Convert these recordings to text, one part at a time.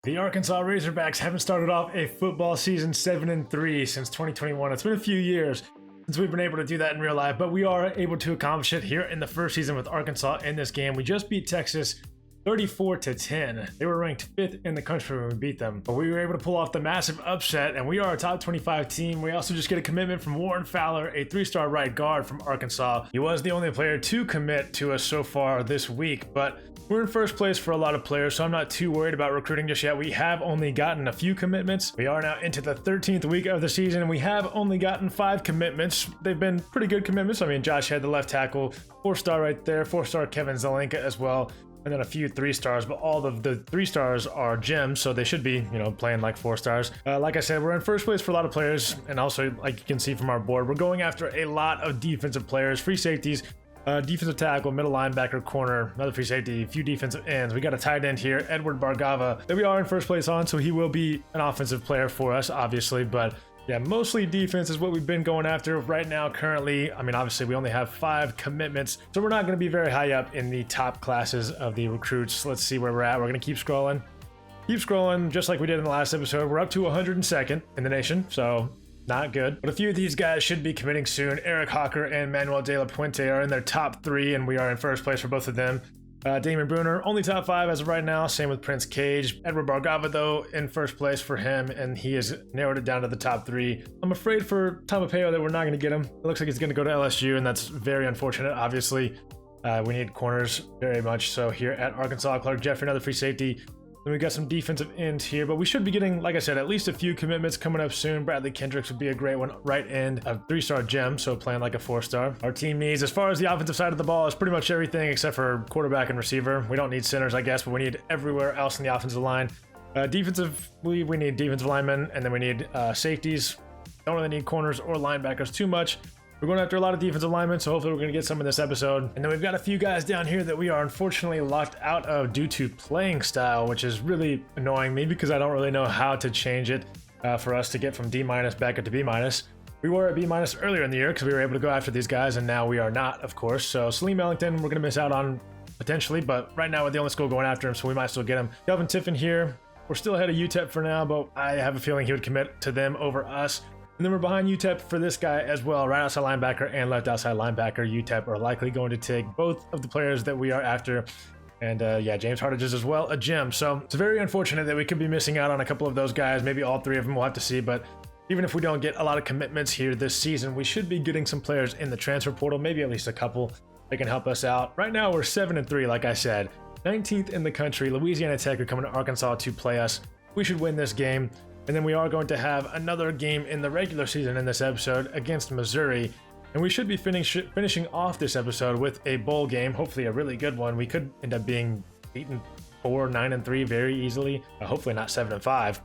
The Arkansas Razorbacks haven't started off a football season 7-3 since 2021. It's been a few years since we've been able to do that in real life, but we are able to accomplish it here in the first season with Arkansas in this game. We just beat Texas 34-10. They were ranked 5th in the country when we beat them, but we were able to pull off the massive upset, and we are a top 25 team. We also just get a commitment from Warren Fowler, a 3-star right guard from Arkansas. He was the only player to commit to us so far this week, but we're in first place for a lot of players, so I'm not too worried about recruiting just yet. We have only gotten a few commitments. We are now into the 13th week of the season, and we have only gotten 5 commitments. They've been pretty good commitments. I mean, Josh had the left tackle, 4-star right there, 4-star Kevin Zelenka as well, and then a few 3-stars, but all of the 3-stars are gems, so they should be, playing like 4-stars. Like I said, we're in first place for a lot of players, and also, like you can see from our board, we're going after a lot of defensive players, free safeties, defensive tackle, middle linebacker, corner, another free safety, a few defensive ends. We got a tight end here, Edward Bargava, that we are in first place on, so he will be an offensive player for us, obviously, but yeah, mostly defense is what we've been going after right now currently. I mean, obviously, we only have 5 commitments, so we're not going to be very high up in the top classes of the recruits. Let's see where we're at. We're going to keep scrolling. Keep scrolling, just like we did in the last episode. We're up to 102nd in the nation, so not good. But a few of these guys should be committing soon. Eric Hawker and Manuel De La Puente are in their top 3, and we are in first place for both of them. Damon Bruner, only top 5 as of right now. Same with Prince Cage. Edward Bargava, though, in first place for him, and he has narrowed it down to the top 3. I'm afraid for Taumapeo that we're not going to get him. It looks like he's going to go to LSU, and that's very unfortunate, obviously. We need corners very much so here at Arkansas. Clark Jeffrey, another free safety. Then we got some defensive ends here, but we should be getting, like I said, at least a few commitments coming up soon. Bradley Kendricks would be a great one. Right end, a 3-star gem, so playing like a 4-star. Our team needs, as far as the offensive side of the ball, is pretty much everything except for quarterback and receiver. We don't need centers, I guess, but we need everywhere else in the offensive line. Defensively, we need defensive linemen, and then we need safeties. Don't really need corners or linebackers too much. We're going after a lot of defensive linemen, so hopefully we're going to get some in this episode. And then we've got a few guys down here that we are unfortunately locked out of due to playing style, which is really annoying me because I don't really know how to change it for us to get from D- back up to B-. We were at B- earlier in the year because we were able to go after these guys, and now we are not, of course. So Salim Ellington, we're going to miss out on potentially, but right now we're the only school going after him, so we might still get him. Kelvin Tiffin here. We're still ahead of UTEP for now, but I have a feeling he would commit to them over us. And then we're behind UTEP for this guy as well. Right outside linebacker and left outside linebacker. UTEP are likely going to take both of the players that we are after. And yeah, James Hardage is as well a gem. So it's very unfortunate that we could be missing out on a couple of those guys. Maybe all 3 of them, we'll have to see. But even if we don't get a lot of commitments here this season, we should be getting some players in the transfer portal. Maybe at least a couple that can help us out. Right now, we're 7-3, like I said. 19th in the country. Louisiana Tech are coming to Arkansas to play us. We should win this game. And then we are going to have another game in the regular season in this episode against Missouri. And we should be finishing off this episode with a bowl game, hopefully a really good one. We could end up being beaten 9-3 very easily. Hopefully not 7-5.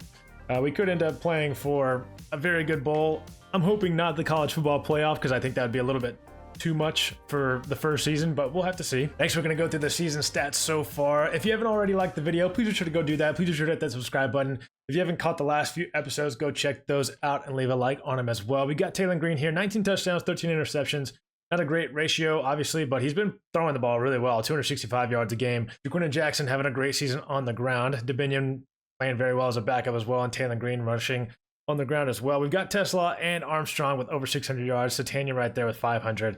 We could end up playing for a very good bowl. I'm hoping not the college football playoff because I think that would be a little bit too much for the first season, but we'll have to see. Next, we're going to go through the season stats so far. If you haven't already liked the video, please be sure to go do that. Please be sure to hit that subscribe button. If you haven't caught the last few episodes, go check those out and leave a like on them as well. We got Taylor Green here, 19 touchdowns, 13 interceptions. Not a great ratio, obviously, but he's been throwing the ball really well, 265 yards a game. Jaquinton Jackson having a great season on the ground. DeBinion playing very well as a backup as well, and Taylor Green rushing on the ground as well. We've got Tesla and Armstrong with over 600 yards. Satania right there with 500.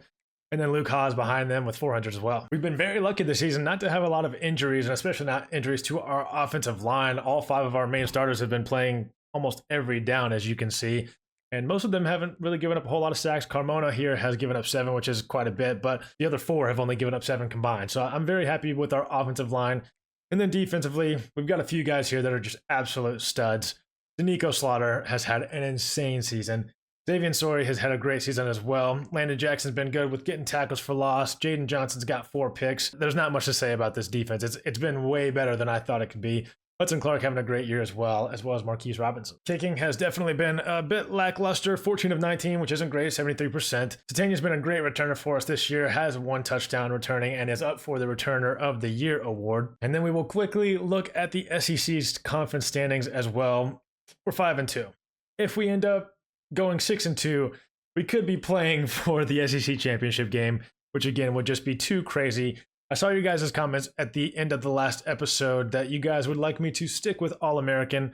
And then Luke Haas behind them with 400 as well. We've been very lucky this season not to have a lot of injuries, and especially not injuries to our offensive line. All 5 of our main starters have been playing almost every down, as you can see. And most of them haven't really given up a whole lot of sacks. Carmona here has given up 7, which is quite a bit, but the other 4 have only given up 7 combined. So I'm very happy with our offensive line. And then defensively, we've got a few guys here that are just absolute studs. Danico Slaughter has had an insane season. Davian Sori has had a great season as well. Landon Jackson's been good with getting tackles for loss. Jaden Johnson's got 4 picks. There's not much to say about this defense. It's been way better than I thought it could be. Hudson Clark having a great year as well as Marquise Robinson. Kicking has definitely been a bit lackluster, 14 of 19, which isn't great, 73%. Satania's been a great returner for us this year, has 1 touchdown returning, and is up for the Returner of the Year award. And then we will quickly look at the SEC's conference standings as well. We're 5-2. If we end up going 6-2, we could be playing for the SEC championship game, which again would just be too crazy. I saw you guys' comments at the end of the last episode that you guys would like me to stick with All-American.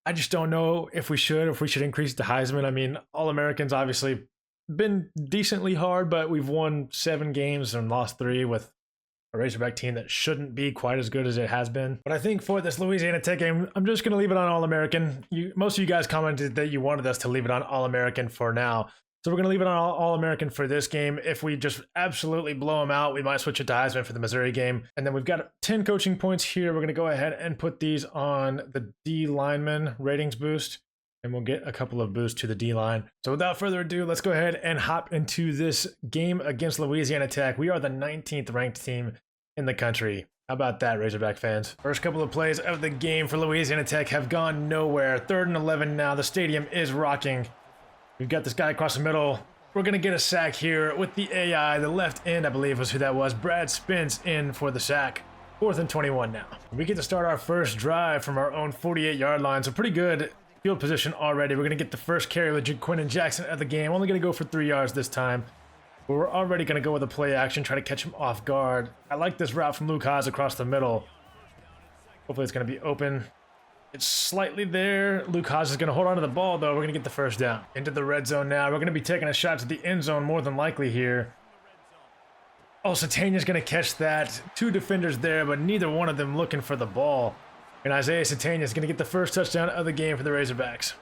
I just don't know if we should increase the Heisman. I mean, All-American's obviously been decently hard, but we've won 7 games and lost 3 with a Razorback team that shouldn't be quite as good as it has been. But I think for this Louisiana Tech game, I'm just going to leave it on All-American. Most of you guys commented that you wanted us to leave it on All-American for now. So we're going to leave it on All-American for this game. If we just absolutely blow them out, we might switch it to Heisman for the Missouri game. And then we've got 10 coaching points here. We're going to go ahead and put these on the D lineman ratings boost. And we'll get a couple of boosts to the D-line. So without further ado, let's go ahead and hop into this game against Louisiana Tech. We are the 19th ranked team in the country. How about that, Razorback fans? First couple of plays of the game for Louisiana Tech have gone nowhere. 3rd and 11 now. The stadium is rocking. We've got this guy across the middle. We're going to get a sack here with the AI. The left end, I believe, was who that was. Brad Spence in for the sack. 4th and 21 now. We get to start our first drive from our own 48-yard line. So pretty good field position already. We're going to get the first carry with Jaquin Jackson of the game. Only going to go for 3 yards this time. But we're already going to go with a play action, try to catch him off guard. I like this route from Luke Haas across the middle. Hopefully it's going to be open. It's slightly there. Luke Haas is going to hold on to the ball, though. We're going to get the first down. Into the red zone now. We're going to be taking a shot to the end zone more than likely here. Oh, Satania's going to catch that. 2 defenders there, but neither one of them looking for the ball. And Isaiah Satania is going to get the first touchdown of the game for the Razorbacks.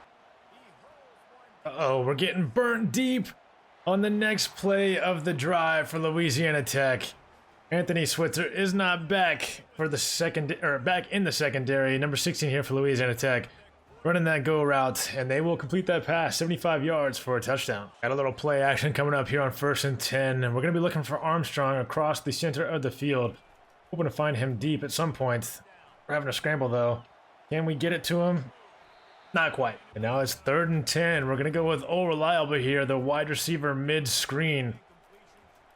Uh-oh, we're getting burnt deep on the next play of the drive for Louisiana Tech. Anthony Switzer is not back for the back in the secondary. Number 16 here for Louisiana Tech, running that go route, and they will complete that pass, 75 yards for a touchdown. Got a little play action coming up here on 1st and 10, and we're going to be looking for Armstrong across the center of the field. Hoping to find him deep at some point. We're having a scramble though. Can we get it to him? Not quite. And now it's 3rd and 10. We're going to go with Old Reliable here, the wide receiver mid-screen.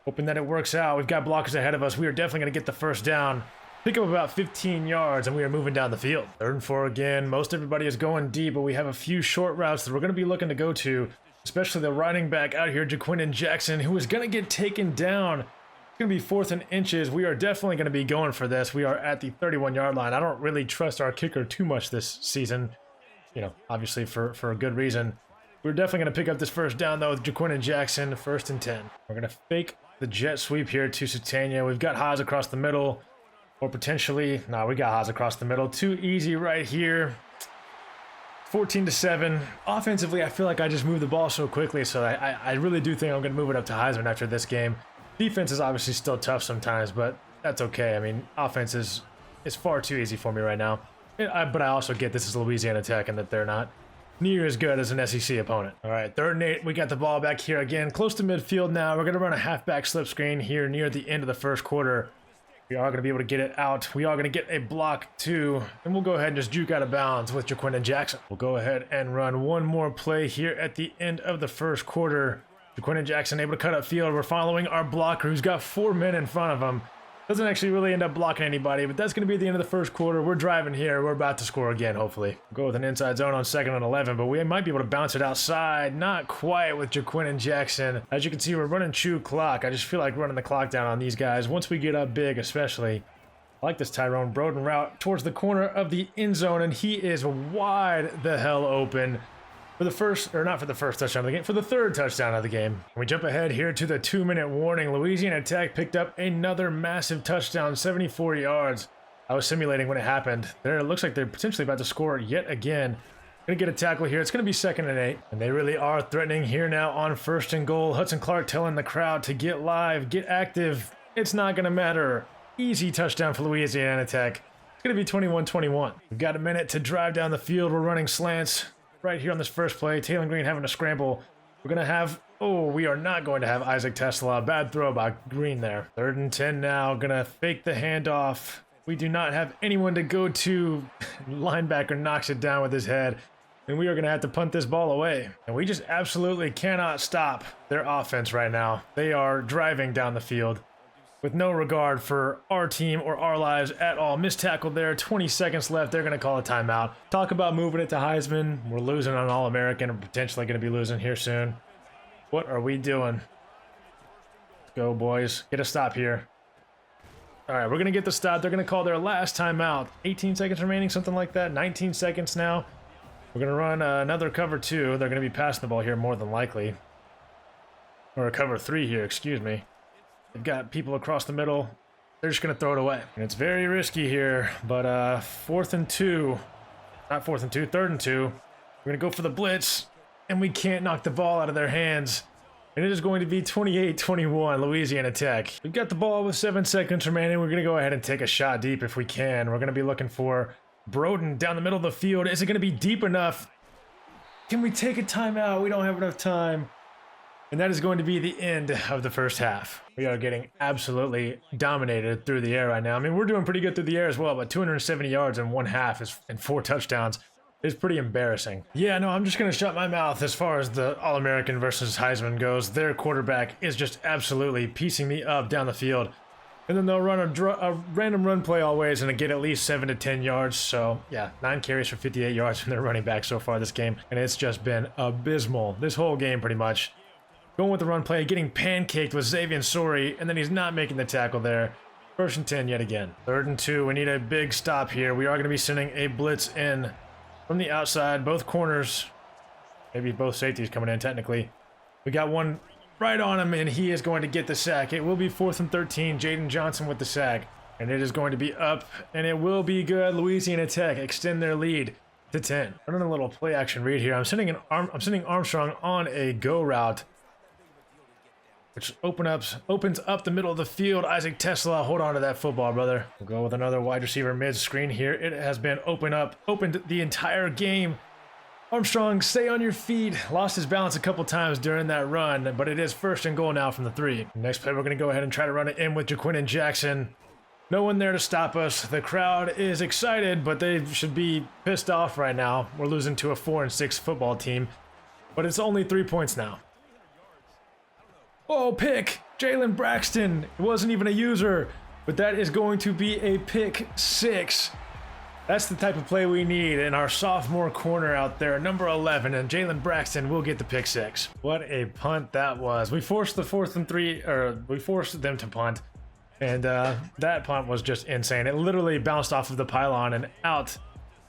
Hoping that it works out. We've got blockers ahead of us. We are definitely going to get the first down. Pick up about 15 yards, and we are moving down the field. 3rd and 4 again. Most everybody is going deep, but we have a few short routes that we're going to be looking to go to, especially the running back out here, Jaquin Jackson, who is going to get taken down. It's going to be 4th and inches. We are definitely going to be going for this. We are at the 31-yard line. I don't really trust our kicker too much this season, you know, obviously for a good reason. We're definitely going to pick up this first down, though, with Jaquin Jackson, 1st and 10. We're going to fake the jet sweep here to Satania. We've got Haas across the middle, or potentially, we got Haas across the middle. Too easy right here. 14-7. Offensively, I feel like I just moved the ball so quickly, so I really do think I'm going to move it up to Heisman after this game. Defense is obviously still tough sometimes, but that's okay. I mean, offense is far too easy for me right now. But I also get this is Louisiana Tech and that they're not near as good as an SEC opponent. All right, 3rd and 8. We got the ball back here again, close to midfield now. We're going to run a halfback slip screen here near the end of the first quarter. We are going to be able to get it out. We are going to get a block too, and we'll go ahead and just juke out of bounds with Jaquin Jackson. We'll go ahead and run one more play here at the end of the first quarter. Jaquin Jackson able to cut up field. We're following our blocker who's got 4 men in front of him. Doesn't actually really end up blocking anybody, but that's going to be the end of the first quarter. We're driving here. We're about to score again, hopefully. We'll go with an inside zone on 2nd and 11, but we might be able to bounce it outside. Not quite with Jaquin Jackson. As you can see, we're running chew clock. I just feel like running the clock down on these guys. Once we get up big, especially. I like this Tyrone Broden route towards the corner of the end zone, and he is wide the hell open. For the first, or not for the first touchdown of the game, for the 3rd touchdown of the game. We jump ahead here to the 2-minute warning. Louisiana Tech picked up another massive touchdown, 74 yards. I was simulating when it happened. There, it looks like they're potentially about to score yet again. Gonna get a tackle here. It's gonna be 2nd and 8. And they really are threatening here now on 1st and goal. Hudson Clark telling the crowd to get live, get active. It's not gonna matter. Easy touchdown for Louisiana Tech. It's gonna be 21-21. We've got a minute to drive down the field. We're running slants. Right here on this first play, Taylor Green having a scramble. We're going to have, we are not going to have Isaac Tesla. Bad throw by Green there. 3rd and 10 now, going to fake the handoff. We do not have anyone to go to. Linebacker knocks it down with his head, and we are going to have to punt this ball away. And we just absolutely cannot stop their offense right now. They are driving down the field with no regard for our team or our lives at all. Missed tackle there, 20 seconds left. They're going to call a timeout. Talk about moving it to Heisman. We're losing on All-American and potentially going to be losing here soon. What are we doing? Let's go, boys. Get a stop here. All right, we're going to get the stop. They're going to call their last timeout. 18 seconds remaining, something like that. 19 seconds now. We're going to run another cover 2. They're going to be passing the ball here more than likely. Or a cover 3 here, excuse me. They've got people across the middle. They're just going to throw it away. And it's very risky here, but 4th and 2. Not 4th and 2, 3rd and 2. We're going to go for the blitz, and we can't knock the ball out of their hands. And it is going to be 28-21, Louisiana Tech. We've got the ball with 7 seconds remaining. We're going to go ahead and take a shot deep if we can. We're going to be looking for Broden down the middle of the field. Is it going to be deep enough? Can we take a timeout? We don't have enough time. And that is going to be the end of the first half. We are getting absolutely dominated through the air right now. I mean, we're doing pretty good through the air as well, but 270 yards in 1 half and 4 touchdowns is pretty embarrassing. Yeah, no, I'm just going to shut my mouth as far as the All-American versus Heisman goes. Their quarterback is just absolutely piecing me up down the field. And then they'll run a random run play always and get at least 7 to 10 yards. So, yeah, 9 carries for 58 yards from their running back so far this game. And it's just been abysmal this whole game pretty much. Going with the run play, getting pancaked with Xavier Sori, and then he's not making the tackle there. 1st and 10 yet again. 3rd and 2, we need a big stop here. We are going to be sending a blitz in from the outside, both corners, maybe both safeties coming in technically. We got one right on him, and he is going to get the sack. It will be 4th and 13, Jaden Johnson with the sack. And it is going to be up, and it will be good. Louisiana Tech extend their lead to 10. Running a little play action read here. I'm sending Armstrong on a go route, which opens up the middle of the field. Isaac Tesla, hold on to that football, brother. We'll go with another wide receiver mid-screen here. It has been opened the entire game. Armstrong, stay on your feet. Lost his balance a couple times during that run, but it is 1st and goal now from the 3. Next play, we're going to go ahead and try to run it in with Jaquin Jackson. No one there to stop us. The crowd is excited, but they should be pissed off right now. We're losing to a 4-6 football team, but it's only 3 points now. Oh, pick! Jalen Braxton. It wasn't even a user, but that is going to be a pick 6. That's the type of play we need in our sophomore corner out there, number 11, and Jalen Braxton will get the pick 6. What a punt that was. We forced the 4th and 3, or we forced them to punt, and that punt was just insane. It literally bounced off of the pylon and out,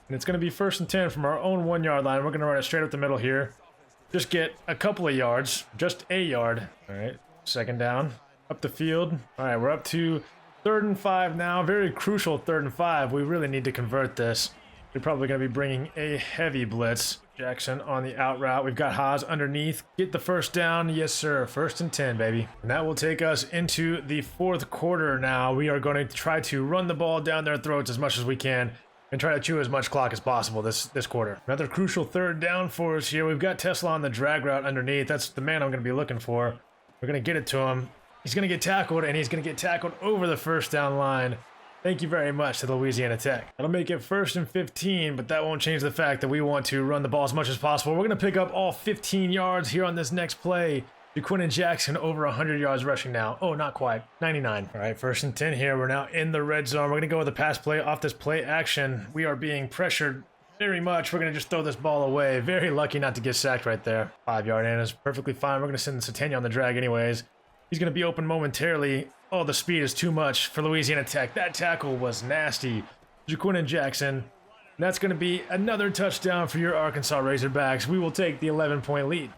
and it's going to be 1st and 10 from our own 1-yard line. We're going to run it straight up the middle here. Just get a couple of yards, just a yard. All right, 2nd down, up the field. All right, we're up to 3rd and 5 now. Very crucial 3rd and 5. We really need to convert this. We're probably going to be bringing a heavy blitz. Jackson on the out route. We've got Haas underneath. Get the 1st down. Yes, sir. 1st and 10, baby. And that will take us into the 4th quarter now. We are going to try to run the ball down their throats as much as we can and try to chew as much clock as possible this quarter. Another crucial 3rd down for us here. We've got Tesla on the drag route underneath. That's the man I'm going to be looking for. We're going to get it to him. He's going to get tackled, and he's going to get tackled over the 1st down line. Thank you very much to Louisiana Tech. That'll make it 1st and 15, but that won't change the fact that we want to run the ball as much as possible. We're going to pick up all 15 yards here on this next play. Jaquin Jackson over 100 yards rushing now. Oh, not quite. 99. All right, 1st and 10 here. We're now in the red zone. We're going to go with a pass play off this play action. We are being pressured very much. We're going to just throw this ball away. Very lucky not to get sacked right there. 5-yard in is perfectly fine. We're going to send Satania on the drag anyways. He's going to be open momentarily. Oh, the speed is too much for Louisiana Tech. That tackle was nasty. Jaquin Jackson. And that's going to be another touchdown for your Arkansas Razorbacks. We will take the 11-point lead.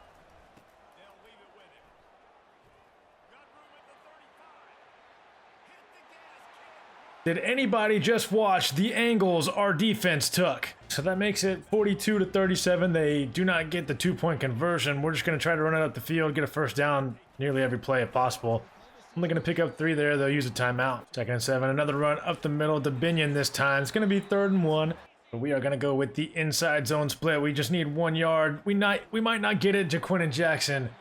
Did anybody just watch the angles our defense took? So that makes it 42-37. They do not get the 2-point conversion. We're just going to try to run it up the field, get a 1st down nearly every play if possible. Only going to pick up 3 there. They'll use a timeout. 2nd and 7. Another run up the middle to Binion this time. It's going to be 3rd and 1. But we are going to go with the inside zone split. We just need 1 yard. We might not get it, Jaquin Jackson.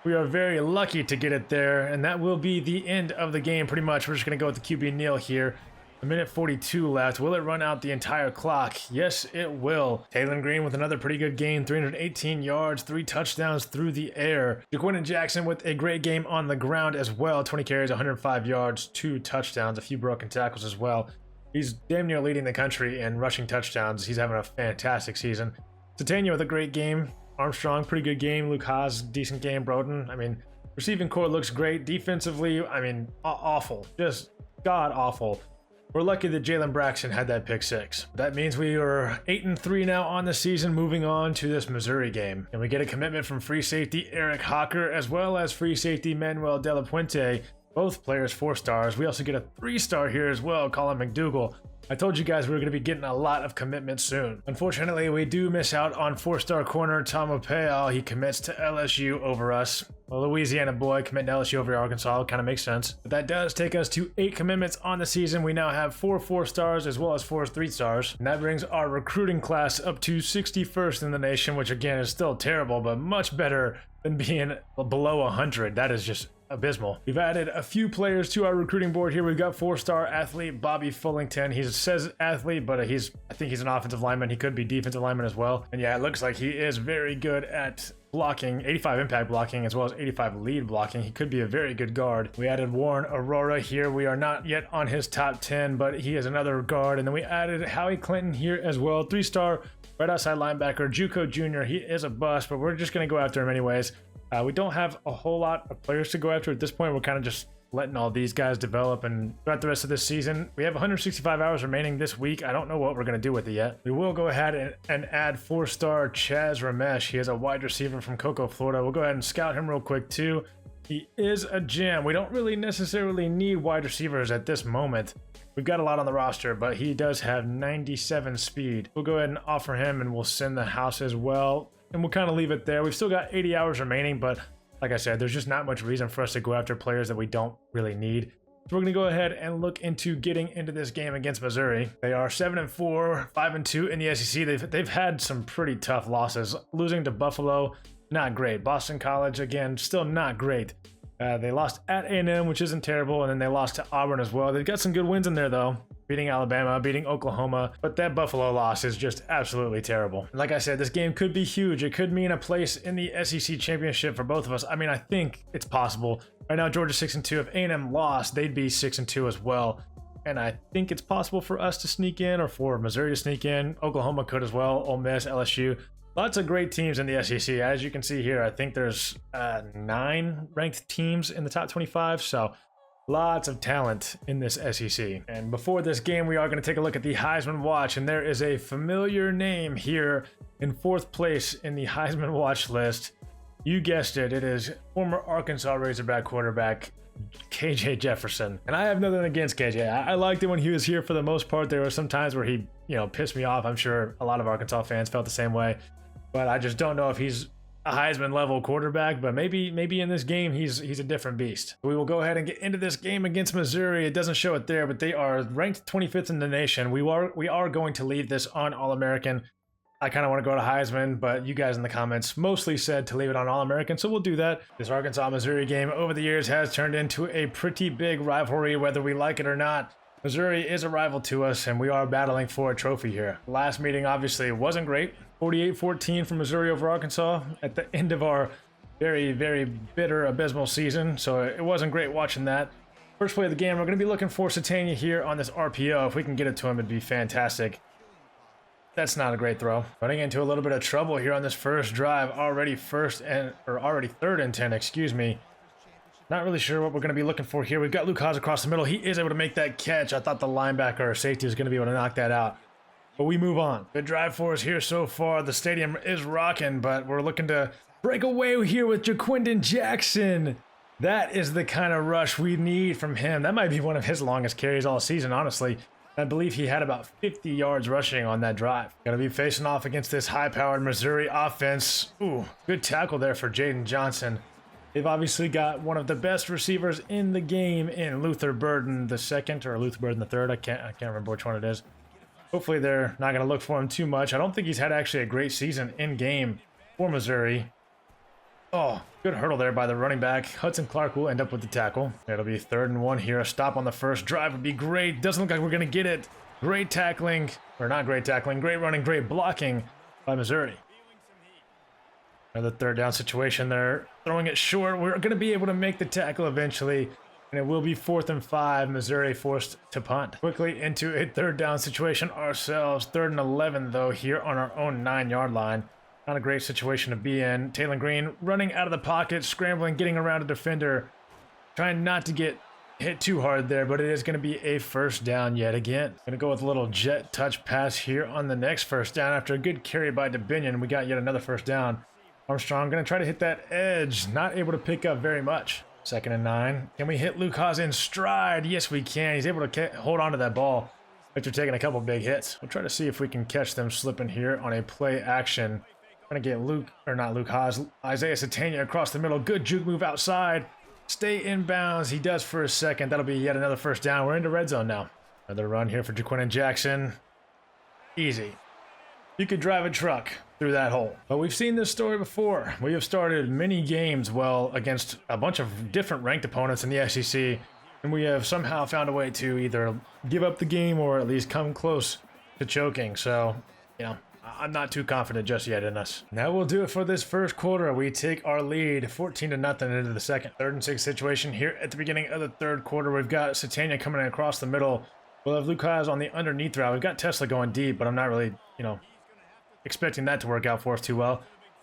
We are very lucky to get it there. And that will be the end of the game pretty much. We're just going to go with the QB kneel here. A minute 42 left. Will it run out the entire clock? Yes, it will. Taylor Green with another pretty good game. 318 yards, 3 touchdowns through the air. Jaquin Jackson with a great game on the ground as well. 20 carries, 105 yards, 2 touchdowns, a few broken tackles as well. He's damn near leading the country in rushing touchdowns. He's having a fantastic season. Satania with a great game. Armstrong, pretty good game. Luke Haas, decent game. Broden, I mean, Receiving core looks great. Defensively, I mean, awful. Just god-awful. We're lucky that Jalen Braxton had that pick 6. That means we are 8-3 now on the season, moving on to this Missouri game. And we get a commitment from free safety Eric Hawker, as well as free safety Manuel De La Puente. Both players 4 stars. We also get a 3-star here as well, Colin McDougal. I told you guys we were going to be getting a lot of commitments soon. Unfortunately, we do miss out on 4-star corner Tom Opeo. He commits to LSU over us. A Louisiana boy committing to LSU over Arkansas kind of makes sense. But that does take us to 8 commitments on the season. We now have 4 4-stars as well as 4 3-stars. And that brings our recruiting class up to 61st in the nation, which again is still terrible, but much better than being below 100. That is just abysmal. We've added a few players to our recruiting board here. We've got 4-star athlete Bobby Fullington. He says athlete, but I think he's an offensive lineman. He could be defensive lineman as well. And yeah, it looks like he is very good at blocking, 85 impact blocking as well as 85 lead blocking. He could be a very good guard. We added Warren Aurora here. We are not yet on his top 10, but he is another guard. And then we added Howie Clinton here as well, 3-star right outside linebacker Juco Jr. He is a bust, but we're just going to go after him anyways. We don't have a whole lot of players to go after at this point. We're kind of just letting all these guys develop, and throughout the rest of this season, we have 165 hours remaining this week. I don't know what we're going to do with it yet. We will go ahead and add 4-star Chaz Ramesh. He is a wide receiver from Cocoa, Florida. We'll go ahead and scout him real quick too. He is a gem. We don't really necessarily need wide receivers at this moment. We've got a lot on the roster, but he does have 97 speed. We'll go ahead and offer him, and we'll send the house as well. And we'll kind of leave it there. We've still got 80 hours remaining, but like I said, there's just not much reason for us to go after players that we don't really need. So we're going to go ahead and look into getting into this game against Missouri. They are 7-4, 5-2 in the SEC. They've had some pretty tough losses. Losing to Buffalo, not great. Boston College, again, still not great. They lost at A&M, which isn't terrible, and then they lost to Auburn as well. They've got some good wins in there, though. Beating Alabama, beating Oklahoma, but that Buffalo loss is just absolutely terrible. Like I said, this game could be huge. It could mean a place in the SEC championship for both of us. I mean, I think it's possible. Right now, Georgia's 6-2. If A&M lost, they'd be 6-2 as well. And I think it's possible for us to sneak in, or for Missouri to sneak in. Oklahoma could as well. Ole Miss, LSU. Lots of great teams in the SEC. As you can see here, I think there's 9 ranked teams in the top 25. So lots of talent in this SEC. And before this game, we are going to take a look at the Heisman Watch. And there is a familiar name here in 4th place in the Heisman Watch list. You guessed it. It is former Arkansas Razorback quarterback KJ Jefferson. And I have nothing against KJ. I liked it when he was here for the most part. There were some times where he, pissed me off. I'm sure a lot of Arkansas fans felt the same way. But I just don't know if he's a Heisman level quarterback, but maybe in this game he's a different beast. We will go ahead and get into this game against Missouri. It doesn't show it there, but they are ranked 25th in the nation. We are going to leave this on All-American. I kind of want to go to Heisman, but you guys in the comments mostly said to leave it on All-American, so we'll do that. This Arkansas-Missouri game over the years has turned into a pretty big rivalry, whether we like it or not. Missouri is a rival to us, and we are battling for a trophy here. Last meeting obviously wasn't great. 48-14 for Missouri over Arkansas at the end of our very, very bitter, abysmal season. So it wasn't great watching that. First play of the game, we're going to be looking for Satania here on this RPO. If we can get it to him, it'd be fantastic. That's not a great throw. Running into a little bit of trouble here on this first drive. Already third and 10, excuse me. Not really sure what we're going to be looking for here. We've got Luke Haas across the middle. He is able to make that catch. I thought the linebacker or safety was going to be able to knock that out. But we move on. Good drive for us here so far. The stadium is rocking, but we're looking to break away here with Jaquindon Jackson. That is the kind of rush we need from him. That might be one of his longest carries all season, honestly. I believe he had about 50 yards rushing on that drive. Gonna be facing off against this high-powered Missouri offense. Ooh, good tackle there for Jaden Johnson. They've obviously got one of the best receivers in the game in Luther Burden II, or Luther Burden III. I can't remember which one it is. Hopefully they're not going to look for him too much. I don't think he's had actually a great season in game for Missouri. Oh, good hurdle there by the running back. Hudson Clark will end up with the tackle. It'll be 3rd and 1 here. A stop on the first drive would be great. Doesn't look like we're going to get it. Great tackling, or not great tackling, great running, great blocking by Missouri. Another 3rd down situation there. Throwing it short. We're going to be able to make the tackle eventually. And it will be 4th and 5. Missouri forced to punt. Quickly into a 3rd down situation ourselves. 3rd and 11 though here on our own 9-yard line. Not a great situation to be in. Taylor Green running out of the pocket, scrambling, getting around a defender. Trying not to get hit too hard there, but it is going to be a first down yet again. Going to go with a little jet touch pass here on the next first down. After a good carry by DeBinion, we got yet another first down. Armstrong going to try to hit that edge. Not able to pick up very much. 2nd and 9. Can we hit Luke Haas in stride? Yes, we can. He's able to hold on to that ball after taking a couple big hits. We'll try to see if we can catch them slipping here on a play action. Trying to get Luke Haas, Isaiah Satania across the middle. Good juke move outside. Stay in bounds. He does for a second. That'll be yet another first down. We're into red zone now. Another run here for Jaquin Jackson. Easy. You could drive a truck through that hole. But we've seen this story before. We have started many games well against a bunch of different ranked opponents in the SEC, and we have somehow found a way to either give up the game or at least come close to choking. So, you know, I'm not too confident just yet in us. Now we'll do it for this first quarter. We take our lead 14-0 into the second. 3rd and 6 situation here at the beginning of the third quarter. We've got Satania coming in across the middle. We'll have Luke Haas on the underneath route. We've got Tesla going deep, but I'm not really, expecting that to work out for us too well.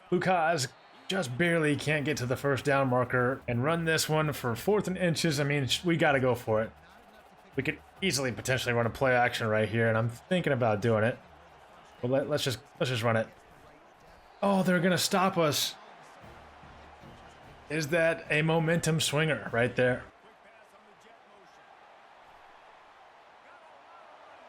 Luke Haas just barely can't get to the first down marker and run this one for 4th and inches. I mean, we got to go for it. We could easily potentially run a play action right here, and I'm thinking about doing it. Well, let's just run it. Oh, they're gonna stop us. Is that a momentum swinger right there?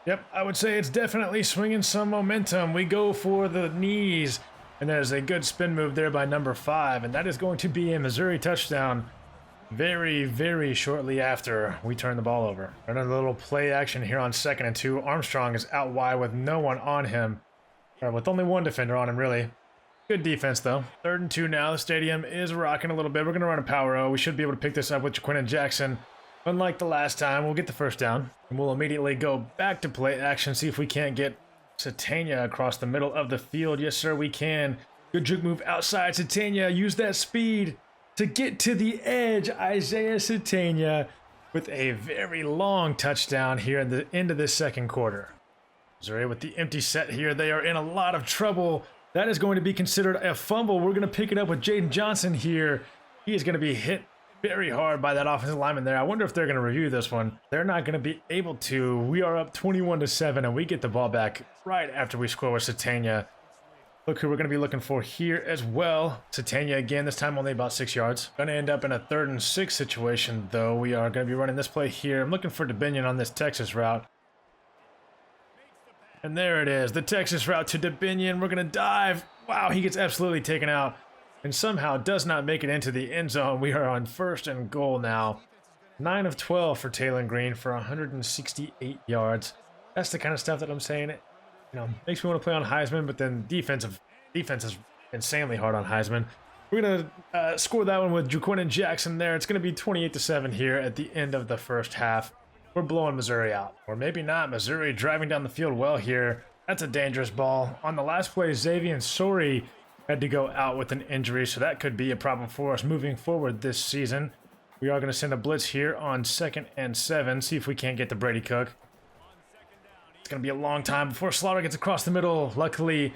Yep, I would say it's definitely swinging some momentum. We go for the knees, and there's a good spin move there by number 5, and that is going to be a Missouri touchdown very, very shortly after we turn the ball over. Another little play action here on 2nd and 2. Armstrong is out wide with no one on him, or with only one defender on him, really. Good defense, though. 3rd and 2 now. The stadium is rocking a little bit. We're going to run a power O. We should be able to pick this up with Jaquin Jackson. Unlike the last time, we'll get the first down, and we'll immediately go back to play action, see if we can't get Satania across the middle of the field. Yes, sir, we can. Good juke move outside. Satania, use that speed to get to the edge. Isaiah Satania with a very long touchdown here at the end of this second quarter. Missouri with the empty set here. They are in a lot of trouble. That is going to be considered a fumble. We're going to pick it up with Jaden Johnson here. He is going to be hit very hard by that offensive lineman there. I wonder if they're going to review this one. They're not going to be able to. We are up 21-7, and we get the ball back right after we score with Satania. Look who we're going to be looking for here as well. Satania again, this time only about 6 yards. Going to end up in a 3rd and 6 situation, though. We are going to be running this play here. I'm looking for DeBinion on this Texas route. And there it is, the Texas route to DeBinion. We're going to dive. Wow, he gets absolutely taken out and somehow does not make it into the end zone. We are on 1st and goal now. 9 of 12 for Taylor Green for 168 yards. That's the kind of stuff that I'm saying. It makes me want to play on Heisman, but then defense is insanely hard on Heisman. We're going to score that one with Jaquin Jackson there. It's going to be 28-7 here at the end of the first half. We're blowing Missouri out. Or maybe not. Missouri driving down the field well here. That's a dangerous ball. On the last play, Xavier Sori had to go out with an injury, so that could be a problem for us moving forward this season. We are going to send a blitz here on 2nd and 7. See if we can't get to Brady Cook. It's going to be a long time before Slaughter gets across the middle. Luckily,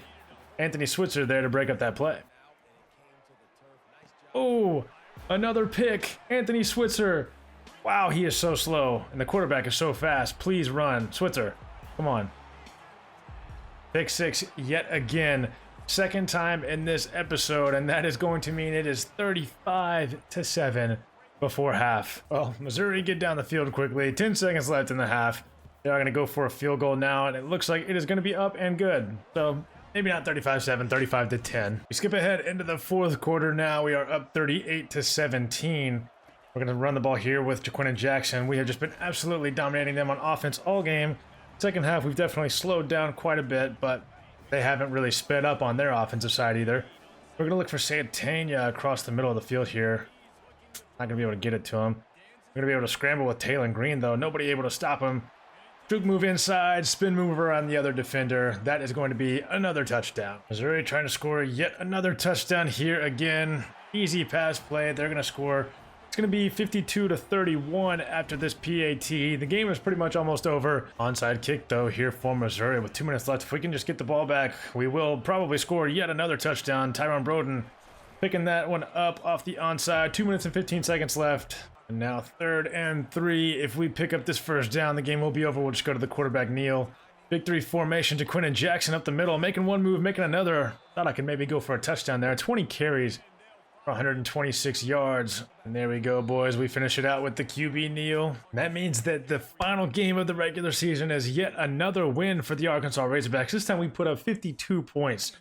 Anthony Switzer there to break up that play. Oh, another pick. Anthony Switzer. Wow, he is so slow, and the quarterback is so fast. Please run. Switzer, come on. Pick 6 yet again. 2nd time in this episode, and that is going to mean it is 35-7 before half. Well, Missouri get down the field quickly. 10 seconds left in the half. They are going to go for a field goal now, and it looks like it is going to be up and good. So maybe not 35-7, 35-10. We skip ahead into the 4th quarter now. We are up 38-17. We're going to run the ball here with Jaquin Jackson. We have just been absolutely dominating them on offense all game. 2nd half, we've definitely slowed down quite a bit, but they haven't really sped up on their offensive side either. We're going to look for Satania across the middle of the field here. Not going to be able to get it to him. We're going to be able to scramble with Taylor Green, though. Nobody able to stop him. Juke move inside, spin move around the other defender. That is going to be another touchdown. Missouri trying to score yet another touchdown here again. Easy pass play. They're going to score. It's going to be 52-31 after this PAT. The game is pretty much almost over. Onside kick, though, here for Missouri with 2 minutes left. If we can just get the ball back, we will probably score yet another touchdown. Tyrone Broden picking that one up off the onside. 2 minutes and 15 seconds left. And now 3rd and 3. If we pick up this first down, the game will be over. We'll just go to the quarterback kneel. Big 3 formation to Quinton Jackson up the middle, making one move, making another. Thought I could maybe go for a touchdown there. 20 carries. 126 yards. And there we go, boys. We finish it out with the QB kneel. And that means that the final game of the regular season is yet another win for the Arkansas Razorbacks. This time we put up 52 points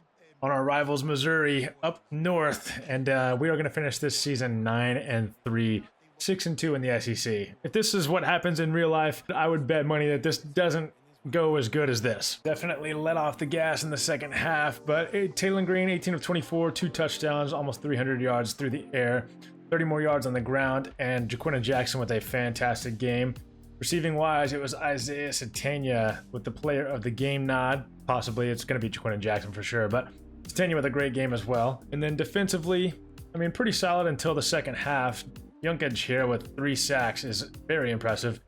on our rivals Missouri up north. And we are going to finish this season 9-3, 6-2 in the SEC. If this is what happens in real life, I would bet money that this doesn't go as good as this. Definitely let off the gas in the second half, but Taylor Green, 18 of 24, 2 touchdowns, almost 300 yards through the air, 30 more yards on the ground, and Jaquinton Jackson with a fantastic game. Receiving wise, it was Isaiah Satania with the player of the game nod. Possibly it's going to be Jaquinton Jackson for sure, but Satania with a great game as well. And then defensively, I mean, pretty solid until the second half. Junkage here with 3 sacks is very impressive.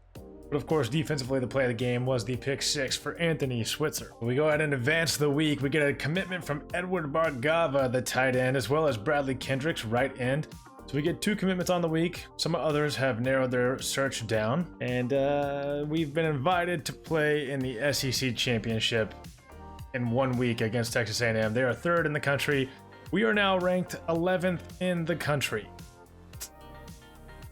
But of course, defensively, the play of the game was the pick 6 for Anthony Switzer. We go ahead and advance the week. We get a commitment from Edward Bargava, the tight end, as well as Bradley Kendricks, right end. So we get 2 commitments on the week. Some others have narrowed their search down. And we've been invited to play in the SEC Championship in 1 week against Texas A&M. They are 3rd in the country. We are now ranked 11th in the country.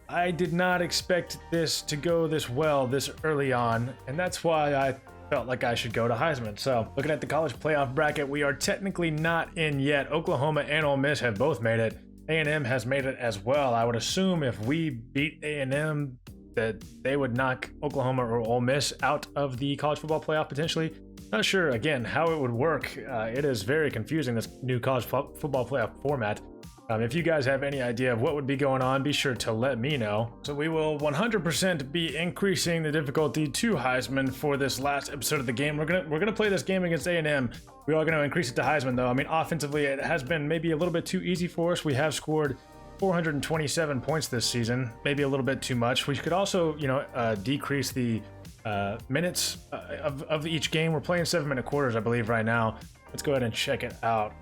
I did not expect this to go this well this early on, and that's why I felt like I should go to Heisman. So, looking at the college playoff bracket, we are technically not in yet. Oklahoma and Ole Miss have both made it. A&M has made it as well. I would assume if we beat A&M that they would knock Oklahoma or Ole Miss out of the college football playoff potentially. Not sure, again, how it would work. It is very confusing, this new college football playoff format. If you guys have any idea of what would be going on, be sure to let me know. So we will 100% be increasing the difficulty to Heisman for this last episode of the game. We're gonna play this game against A&M. We are gonna increase it to Heisman though. I mean, offensively, it has been maybe a little bit too easy for us. We have scored 427 points this season, maybe a little bit too much. We could also, decrease the minutes of each game. We're playing 7-minute quarters, I believe, right now. Let's go ahead and check it out.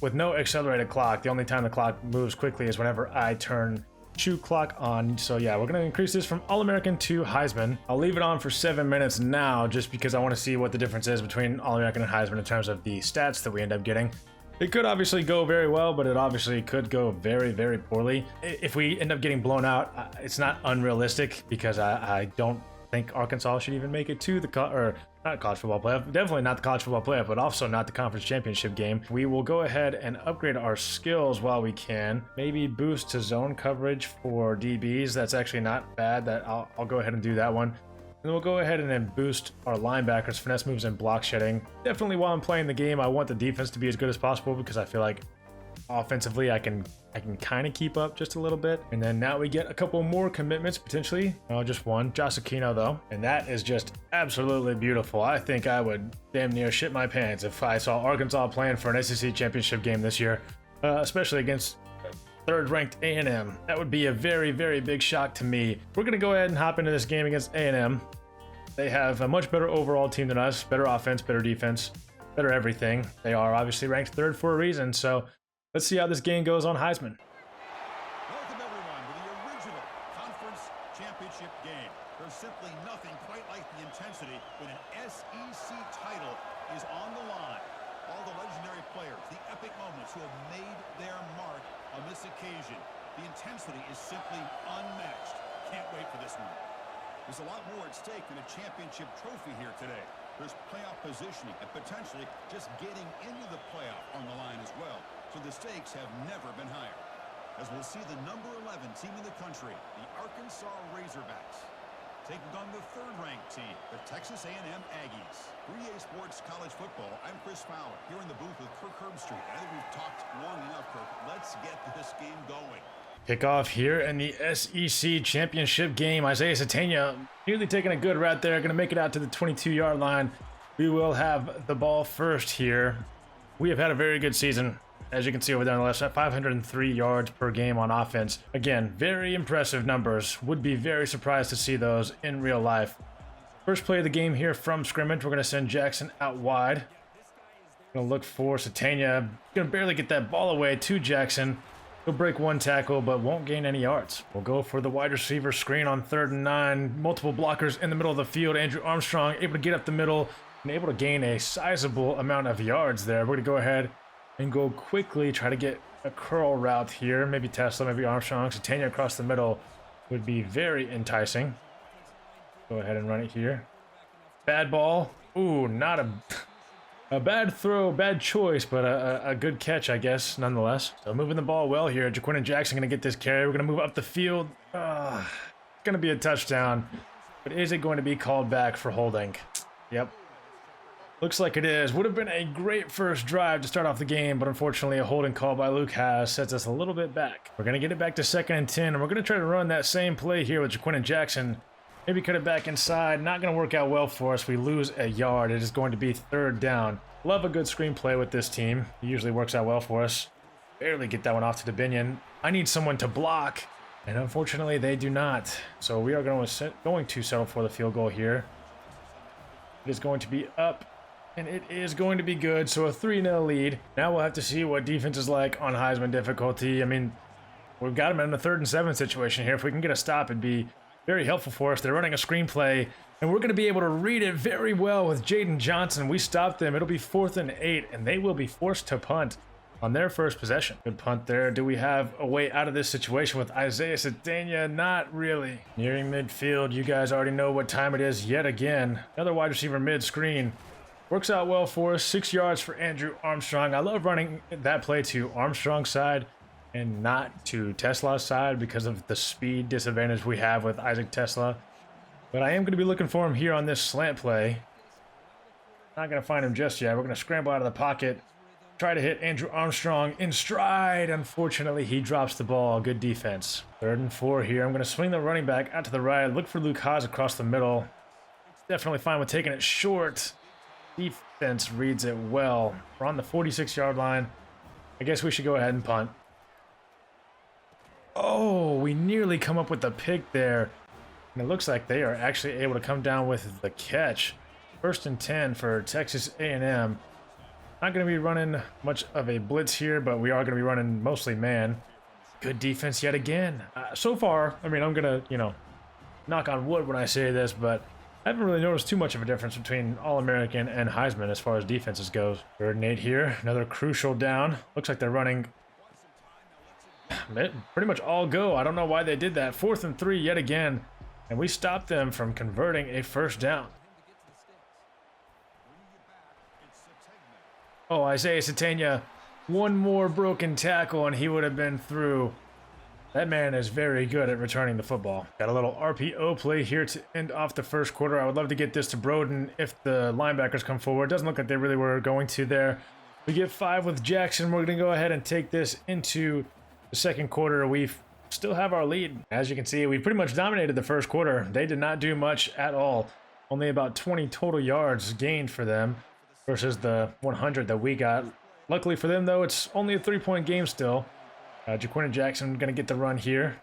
With no accelerated clock, the only time the clock moves quickly is whenever I turn shoot clock on. So yeah, we're going to increase this from All-American to Heisman. I'll leave it on for 7 minutes now just because I want to see what the difference is between All-American and Heisman in terms of the stats that we end up getting. It could obviously go very well, but it obviously could go very, very poorly. If we end up getting blown out, it's not unrealistic because I don't think Arkansas should even make it to the not college football playoff, definitely not the college football playoff, but also not the conference championship game. We will go ahead and upgrade our skills while we can. Maybe boost to zone coverage for DBs. That's actually not bad. That I'll go ahead and do that one. And then we'll go ahead and then boost our linebackers, finesse moves, and block shedding. Definitely while I'm playing the game, I want the defense to be as good as possible because I feel like offensively I can kind of keep up just a little bit. And then now we get a couple more commitments potentially. Just one. Josh Aquino though, and that is just absolutely beautiful. I think I would damn near shit my pants if I saw Arkansas playing for an SEC championship game this year, especially against 3rd ranked A&M. That would be a very, very big shock to me. We're gonna go ahead and hop into this game against A&M. They have a much better overall team than us, better offense, better defense, better everything. They are obviously ranked 3rd for a reason, so let's see how this game goes on Heisman. Welcome everyone to the original conference championship game. There's simply nothing quite like the intensity when an SEC title is on the line. All the legendary players, the epic moments who have made their mark on this occasion. The intensity is simply unmatched. Can't wait for this one. There's a lot more at stake than a championship trophy here today. There's playoff positioning and potentially just getting into the playoff on the line as well. So the stakes have never been higher. As we'll see the number 11 team in the country, the Arkansas Razorbacks, taking on the 3rd-ranked team, the Texas A&M Aggies. 3A Sports College Football, I'm Chris Fowler, here in the booth with Kirk Herbstreit. I think we've talked long enough, Kirk. Let's get this game going. Kickoff here in the SEC championship game. Isaiah Satania nearly taking a good route there, going to make it out to the 22-yard line. We will have the ball first here. We have had a very good season. As you can see over there on the left side, 503 yards per game on offense. Again, very impressive numbers. Would be very surprised to see those in real life. First play of the game here from scrimmage. We're going to send Jackson out wide. Going to look for Satania. Going to barely get that ball away to Jackson. He'll break one tackle, but won't gain any yards. We'll go for the wide receiver screen on 3rd and 9. Multiple blockers in the middle of the field. Andrew Armstrong able to get up the middle and able to gain a sizable amount of yards there. We're going to go ahead and go quickly, try to get a curl route here. Maybe Tesla, maybe Armstrong. Satania across the middle would be very enticing. Go ahead and run it here. Bad ball. Ooh, not a bad throw, bad choice, but a good catch, I guess, nonetheless. So moving the ball well here. Jaquan Jackson going to get this carry. We're going to move up the field. Going to be a touchdown. But is it going to be called back for holding? Yep. Looks like it is. Would have been a great first drive to start off the game, but unfortunately a holding call by Luke Haas sets us a little bit back. We're going to get it back to 2nd and 10, and we're going to try to run that same play here with Jaquan Jackson. Maybe cut it back inside. Not going to work out well for us. We lose a yard. It is going to be 3rd down. Love a good screenplay with this team. It usually works out well for us. Barely get that one off to Binion. I need someone to block, and unfortunately they do not. So we are going to settle for the field goal here. It is going to be up, and it is going to be good. So a 3-0 lead. Now we'll have to see what defense is like on Heisman difficulty. I mean, we've got them in a 3rd and 7 situation here. If we can get a stop, it'd be very helpful for us. They're running a screenplay, and we're going to be able to read it very well with Jaden Johnson. We stopped them. It'll be 4th and 8, and they will be forced to punt on their first possession. Good punt there. Do we have a way out of this situation with Isaiah Satania? Not really. Nearing midfield. You guys already know what time it is yet again. Another wide receiver mid-screen. Works out well for us. 6 yards for Andrew Armstrong. I love running that play to Armstrong's side and not to Tesla's side because of the speed disadvantage we have with Isaac Tesla. But I am going to be looking for him here on this slant play. Not going to find him just yet. We're going to scramble out of the pocket. Try to hit Andrew Armstrong in stride. Unfortunately, he drops the ball. Good defense. 3rd and 4 here. I'm going to swing the running back out to the right. Look for Luke Haas across the middle. Definitely fine with taking it short. Defense reads it well. We're on the 46-yard line. I guess we should go ahead and punt. Oh, we nearly come up with the pick there. And it looks like they are actually able to come down with the catch. 1st and 10 for Texas A&M. Not going to be running much of a blitz here, but we are going to be running mostly man. Good defense yet again. So far, I mean, I'm going to, knock on wood when I say this, but I haven't really noticed too much of a difference between All-American and Heisman as far as defenses goes. 3rd and 8 here. Another crucial down. Looks like they're running pretty much all go. I don't know why they did that. 4th and 3 yet again. And we stopped them from converting a 1st down. Oh, Isaiah Satania. One more broken tackle and he would have been through. That man is very good at returning the football. Got a little RPO play here to end off the 1st quarter. I would love to get this to Broden if the linebackers come forward. Doesn't look like they really were going to there. We get 5 with Jackson. We're going to go ahead and take this into the 2nd quarter. We still have our lead. As you can see, we pretty much dominated the 1st quarter. They did not do much at all. Only about 20 total yards gained for them versus the 100 that we got. Luckily for them, though, it's only a 3-point game still. Jaquan Jackson going to get the run here.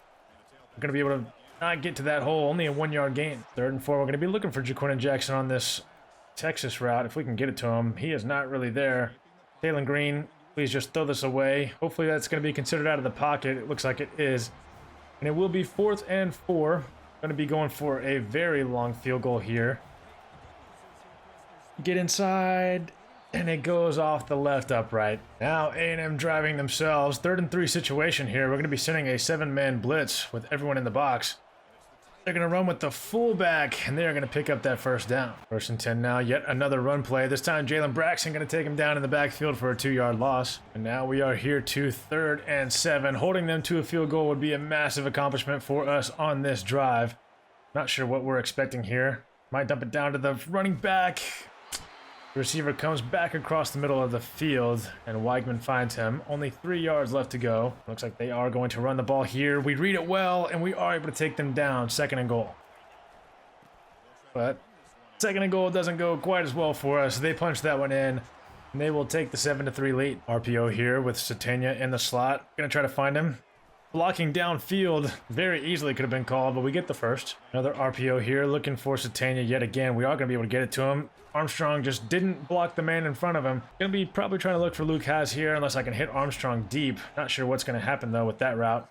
We're going to be able to not get to that hole. Only a 1-yard gain. 3rd and 4. We're going to be looking for Jaquan Jackson on this Texas route. If we can get it to him. He is not really there. Taylon Green, please just throw this away. Hopefully that's going to be considered out of the pocket. It looks like it is. And it will be 4th and 4. Going to be going for a very long field goal here. Get inside. And it goes off the left upright. Now A&M driving themselves. 3rd and 3 situation here. We're going to be sending a 7-man blitz with everyone in the box. They're going to run with the fullback, and they are going to pick up that 1st down. 1st and 10 now. Yet another run play. This time Jalen Braxton going to take him down in the backfield for a 2-yard loss. And now we are here to 3rd and 7. Holding them to a field goal would be a massive accomplishment for us on this drive. Not sure what we're expecting here. Might dump it down to the running back. The receiver comes back across the middle of the field, and Weigman finds him. Only 3 yards left to go. Looks like they are going to run the ball here. We read it well, and we are able to take them down. 2nd and goal. But 2nd and goal doesn't go quite as well for us. They punch that one in. And they will take the 7-3 lead. RPO here with Satania in the slot. Gonna try to find him. Blocking downfield, very easily could have been called, but we get the first. Another RPO here, looking for Satania yet again. We are going to be able to get it to him. Armstrong just didn't block the man in front of him. Going to be probably trying to look for Luke Haas here, unless I can hit Armstrong deep. Not sure what's going to happen, though, with that route.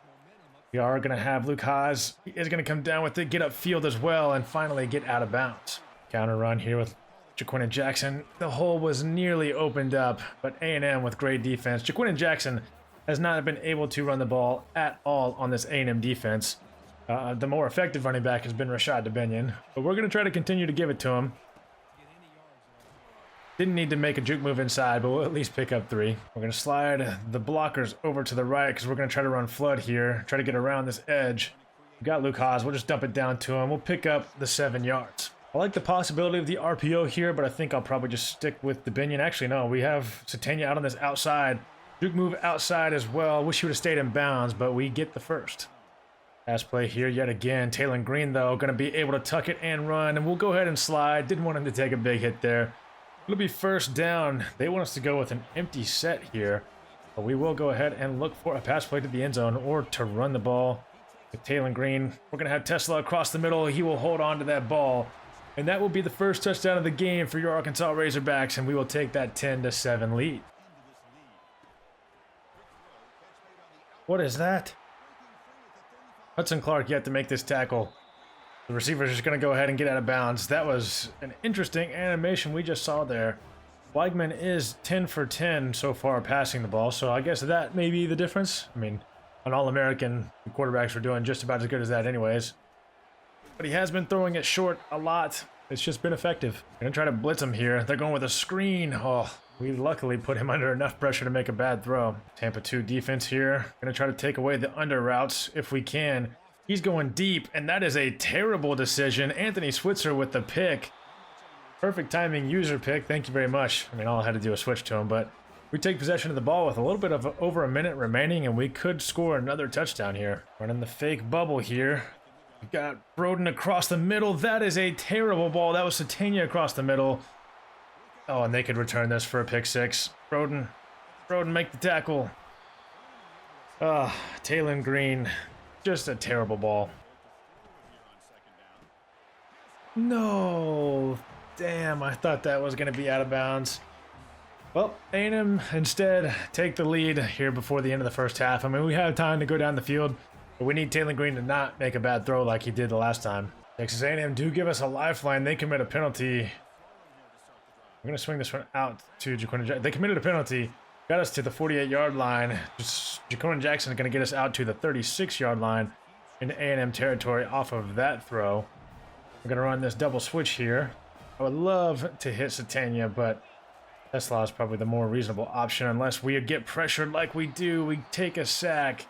We are going to have Luke Haas. He is going to come down with it, get upfield as well, and finally get out of bounds. Counter run here with Jaquin Jackson. The hole was nearly opened up, but A&M with great defense. Jaquin Jackson has not been able to run the ball at all on this A&M defense. The more effective running back has been Rashad DeBinion, but we're going to try to continue to give it to him. Didn't need to make a juke move inside, but we'll at least pick up 3. We're going to slide the blockers over to the right because we're going to try to run flood here, try to get around this edge. We got Luke Haas. We'll just dump it down to him. We'll pick up the 7 yards. I like the possibility of the RPO here, but I think I'll probably just stick with DeBinion. Actually, no, we have Satania out on this outside. Juke move outside as well. Wish he would have stayed in bounds, but we get the first. Pass play here yet again. Taylor Green, though, going to be able to tuck it and run, and we'll go ahead and slide. Didn't want him to take a big hit there. It'll be first down. They want us to go with an empty set here, but we will go ahead and look for a pass play to the end zone or to run the ball with Taylor Green. We're going to have Tesla across the middle. He will hold on to that ball, and that will be the first touchdown of the game for your Arkansas Razorbacks, and we will take that 10-7 lead. What is that? Hudson Clark yet to make this tackle. The receiver's just going to go ahead and get out of bounds. That was an interesting animation we just saw there. Weigman is 10 for 10 so far passing the ball, so I guess that may be the difference. I mean, an All-American quarterbacks were doing just about as good as that anyways. But he has been throwing it short a lot. It's just been effective. Going to try to blitz him here. They're going with a screen. Oh, we luckily put him under enough pressure to make a bad throw. Tampa 2 defense here. Going to try to take away the under routes if we can. He's going deep, and that is a terrible decision. Anthony Switzer with the pick. Perfect timing user pick. Thank you very much. I mean, all I had to do was switch to him, but we take possession of the ball with a little bit of over a minute remaining, and we could score another touchdown here. Running the fake bubble here. We got Broden across the middle. That is a terrible ball. That was Satania across the middle. Oh, and they could return this for a pick 6. Broden, make the tackle. Taylor Green, just a terrible ball. No, damn, I thought that was going to be out of bounds. Well, A&M instead take the lead here before the end of the first half. I mean, we have time to go down the field, but we need Taylor Green to not make a bad throw like he did the last time. Texas A&M do give us a lifeline. They commit a penalty. We're going to swing this one out to Jaquin Jackson. They committed a penalty, got us to the 48-yard line. Jaquin Jackson is going to get us out to the 36-yard line in A&M territory off of that throw. We're going to run this double switch here. I would love to hit Satania, but Tesla is probably the more reasonable option unless we get pressured like we do. We take a sack.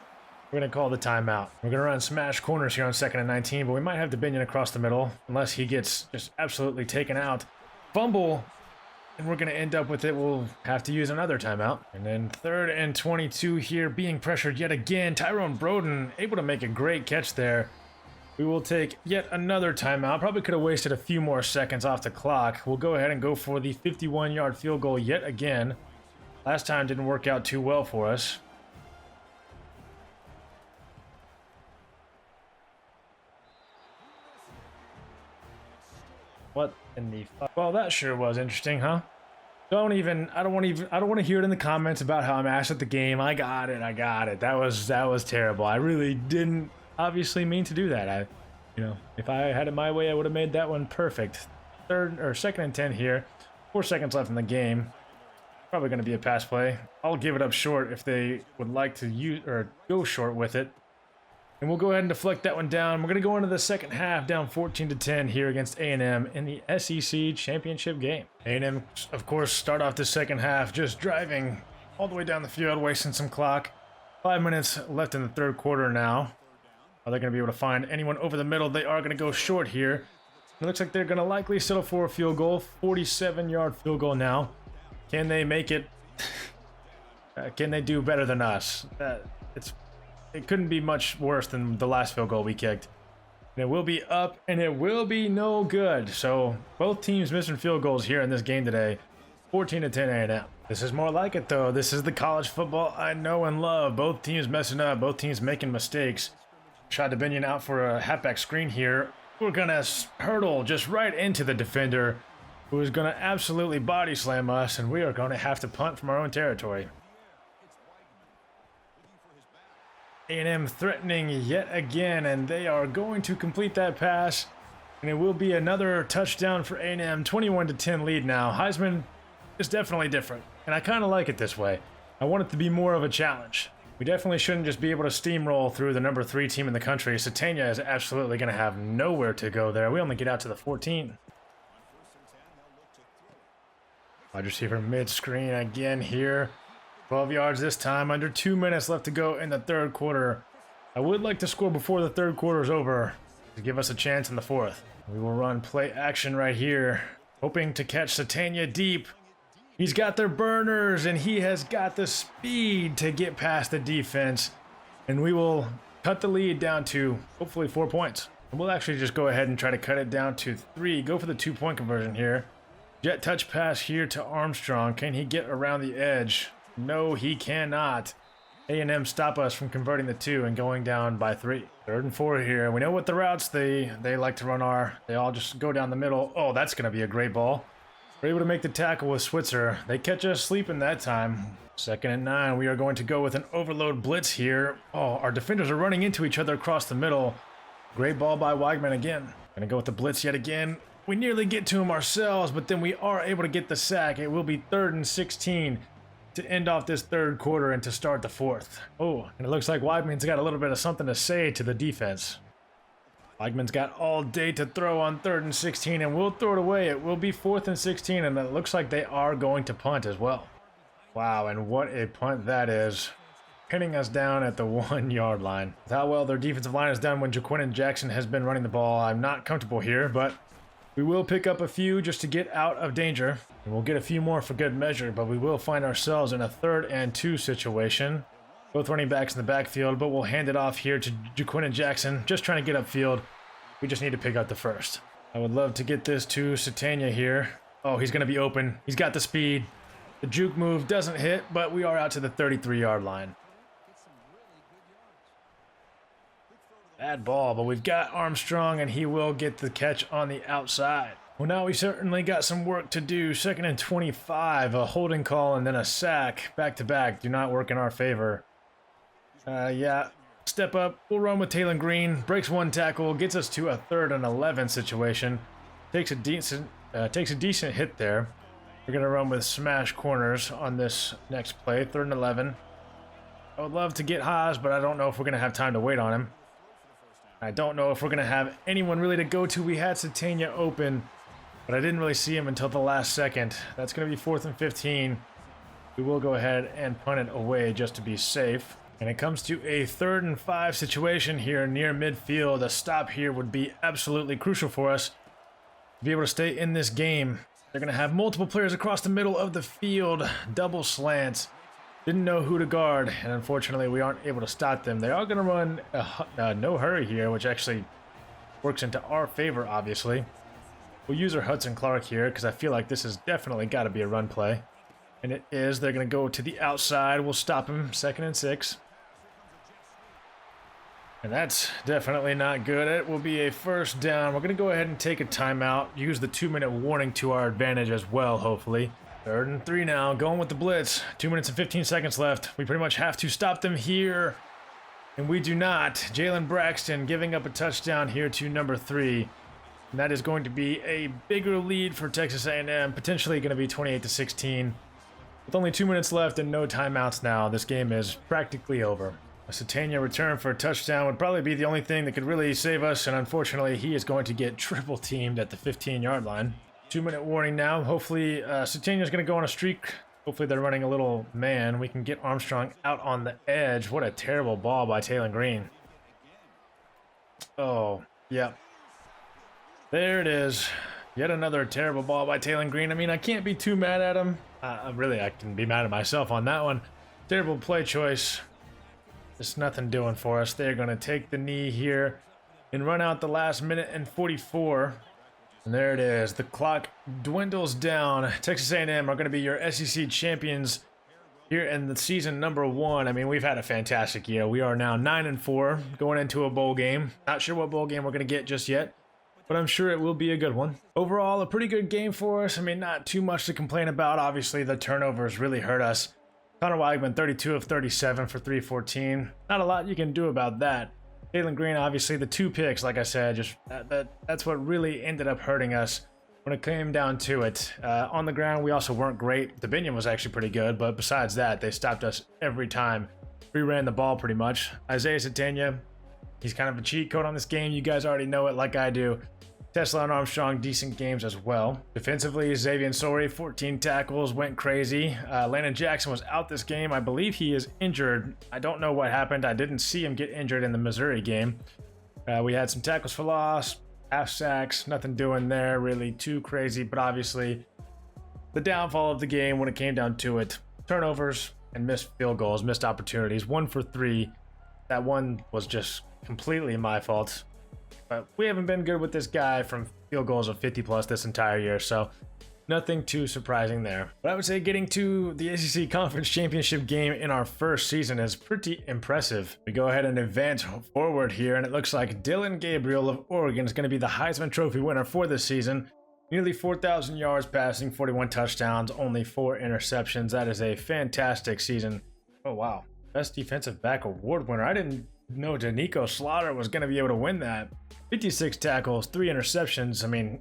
We're going to call the timeout. We're going to run smash corners here on 2nd and 19, but we might have DeBinion across the middle unless he gets just absolutely taken out. Fumble. And we're going to end up with it. We'll have to use another timeout. And then 3rd and 22 here, being pressured yet again. Tyrone Broden able to make a great catch there. We will take yet another timeout. Probably could have wasted a few more seconds off the clock. We'll go ahead and go for the 51-yard field goal yet again. Last time didn't work out too well for us. What in the fuck? Well, that sure was interesting, huh? I don't want to hear it in the comments about how I'm ass at the game. I got it. That was terrible. I really didn't obviously mean to do that. If I had it my way, I would have made that one perfect. 2nd and 10 here. 4 seconds left in the game. Probably going to be a pass play. I'll give it up short if they would like to use or go short with it. And we'll go ahead and deflect that one down. We're going to go into the second half down 14-10 here against A&M in the SEC championship game. A&M, of course, start off the second half just driving all the way down the field, wasting some clock. 5 minutes left in the 3rd quarter now. Are they going to be able to find anyone over the middle? They are going to go short here. It looks like they're going to likely settle for a field goal. 47-yard field goal now. Can they make it? Can they do better than us? It couldn't be much worse than the last field goal we kicked. And it will be up, and it will be no good. So both teams missing field goals here in this game today. 14-10 A&M. This is more like it, though. This is the college football I know and love. Both teams messing up, both teams making mistakes. Shot Dominion out for a halfback screen here. We're going to hurdle just right into the defender, who is going to absolutely body slam us, and we are going to have to punt from our own territory. A&M threatening yet again, and they are going to complete that pass, and it will be another touchdown for A&M. 21-10 lead now. Heisman is definitely different, and I kind of like it this way. I want it to be more of a challenge. We definitely shouldn't just be able to steamroll through the number 3 team in the country. Satania is absolutely going to have nowhere to go there. We only get out to the 14. Wide receiver mid-screen again here. 12 yards this time. Under 2 minutes left to go in the third quarter. I would like to score before the third quarter is over to give us a chance in the fourth. We will run play action right here, hoping to catch Satania deep. He's got their burners, and he has got the speed to get past the defense. And we will cut the lead down to hopefully 4 points. And we'll actually just go ahead and try to cut it down to 3. Go for the 2-point conversion here. Jet touch pass here to Armstrong. Can he get around the edge? No, he cannot. A&M stop us from converting the 2 and going down by 3. 3rd and 4 here. We know what the routes they like to run are. They all just go down the middle. Oh, that's going to be a great ball. We're able to make the tackle with Switzer. They catch us sleeping that time. 2nd and 9. We are going to go with an overload blitz here. Oh, our defenders are running into each other across the middle. Great ball by Weigman again. Gonna go with the blitz yet again. We nearly get to him ourselves, but then we are able to get the sack. It will be 3rd and 16 to end off this third quarter and to start the fourth. Oh, and it looks like Weigman's got a little bit of something to say to the defense. Weigman's got all day to throw on 3rd and 16, and we'll throw it away. It will be 4th and 16, and it looks like they are going to punt as well. Wow, and what a punt that is. Pinning us down at the 1-yard line. With how well their defensive line has done when Jaquin Jackson has been running the ball, I'm not comfortable here, but we will pick up a few just to get out of danger. And we'll get a few more for good measure, but we will find ourselves in a 3rd and 2 situation. Both running backs in the backfield, but we'll hand it off here to Jaquin Jackson. Just trying to get upfield. We just need to pick up the first. I would love to get this to Satania here. Oh, he's going to be open. He's got the speed. The juke move doesn't hit, but we are out to the 33-yard line. Bad ball, but we've got Armstrong, and he will get the catch on the outside. Well, now we certainly got some work to do. 2nd and 25, a holding call, and then a sack. Back-to-back do not work in our favor. Yeah, step up. We'll run with Taylor Green. Breaks 1 tackle, gets us to a 3rd and 11 situation. Takes a decent hit there. We're going to run with smash corners on this next play. 3rd and 11. I would love to get Haas, but I don't know if we're going to have time to wait on him. I don't know if we're going to have anyone really to go to. We had Satania open, but I didn't really see him until the last second. That's going to be 4th and 15. We will go ahead and punt it away just to be safe. And it comes to a 3rd and 5 situation here near midfield. A stop here would be absolutely crucial for us to be able to stay in this game. They're going to have multiple players across the middle of the field. Double slants. Didn't know who to guard, and unfortunately we aren't able to stop them. They are going to run a no hurry here, which actually works into our favor, obviously. We'll use our Hudson Clark here because I feel like this has definitely got to be a run play. And it is. They're going to go to the outside. We'll stop him. 2nd and 6. And that's definitely not good. It will be a 1st down. We're going to go ahead and take a timeout. Use the 2-minute warning to our advantage as well, hopefully. 3rd and 3 now. Going with the blitz. 2 minutes and 15 seconds left. We pretty much have to stop them here. And we do not. Jalen Braxton giving up a touchdown here to number 3. And that is going to be a bigger lead for Texas A&M. Potentially going to be 28-16. With only 2 minutes left and no timeouts now, this game is practically over. A Satania return for a touchdown would probably be the only thing that could really save us, and unfortunately he is going to get triple teamed at the 15-yard line. 2-minute warning now. Hopefully Satania's going to go on a streak. Hopefully they're running a little man. We can get Armstrong out on the edge. What a terrible ball by Taylor Green. Oh, yeah. There it is. Yet another terrible ball by Taylor Green. I mean, I can't be too mad at him. I can be mad at myself on that one. Terrible play choice. Just nothing doing for us. They're going to take the knee here and run out the last minute and 44. And there it is. The clock dwindles down. Texas A&M are going to be your SEC champions here in the season number 1. I mean, we've had a fantastic year. We are now 9-4 going into a bowl game. Not sure what bowl game we're going to get just yet, but I'm sure it will be a good one. Overall, a pretty good game for us. I mean, not too much to complain about. Obviously, the turnovers really hurt us. Connor Weigman, 32 of 37 for 314. Not a lot you can do about that. Jalen Green, obviously, the 2 picks, like I said, just that's what really ended up hurting us when it came down to it. On the ground, we also weren't great. The Binion was actually pretty good, but besides that, they stopped us every time. We ran the ball pretty much. Isaiah Satania, he's kind of a cheat code on this game. You guys already know it like I do. Tesla and Armstrong, decent games as well. Defensively, Xavier Sori, 14 tackles, went crazy. Landon Jackson was out this game. I believe he is injured. I don't know what happened. I didn't see him get injured in the Missouri game. We had some tackles for loss, half sacks, nothing doing there really too crazy, but obviously the downfall of the game when it came down to it, turnovers and missed field goals, missed opportunities, 1 for 3. That one was just completely my fault. But we haven't been good with this guy from field goals of 50 plus this entire year, so nothing too surprising there. But I would say getting to the SEC Conference Championship game in our first season is pretty impressive. We go ahead and advance forward here, and it looks like Dylan Gabriel of Oregon is going to be the Heisman Trophy winner for this season. Nearly 4,000 yards passing, 41 touchdowns, only 4 interceptions. That is a fantastic season. Oh, wow. Best Defensive Back Award winner. I didn't know Danico Slaughter was going to be able to win that. 56 tackles, 3 interceptions. I mean,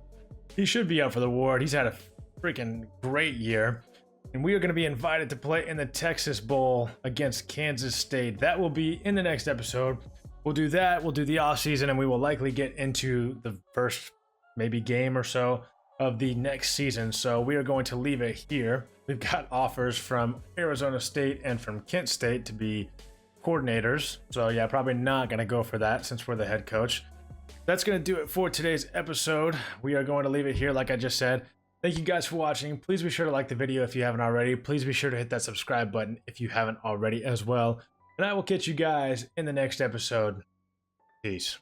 he should be up for the award. He's had a freaking great year. And we are going to be invited to play in the Texas Bowl against Kansas State. That will be in the next episode. We'll do that. We'll do the offseason, and we will likely get into the first maybe game or so of the next season. So we are going to leave it here. We've got offers from Arizona State and from Kent State to be coordinators. So yeah, probably not going to go for that since we're the head coach. That's going to do it for today's episode. We are going to leave it here, like I just said. Thank you guys for watching. Please be sure to like the video if you haven't already. Please be sure to hit that subscribe button if you haven't already as well. And I will catch you guys in the next episode. Peace.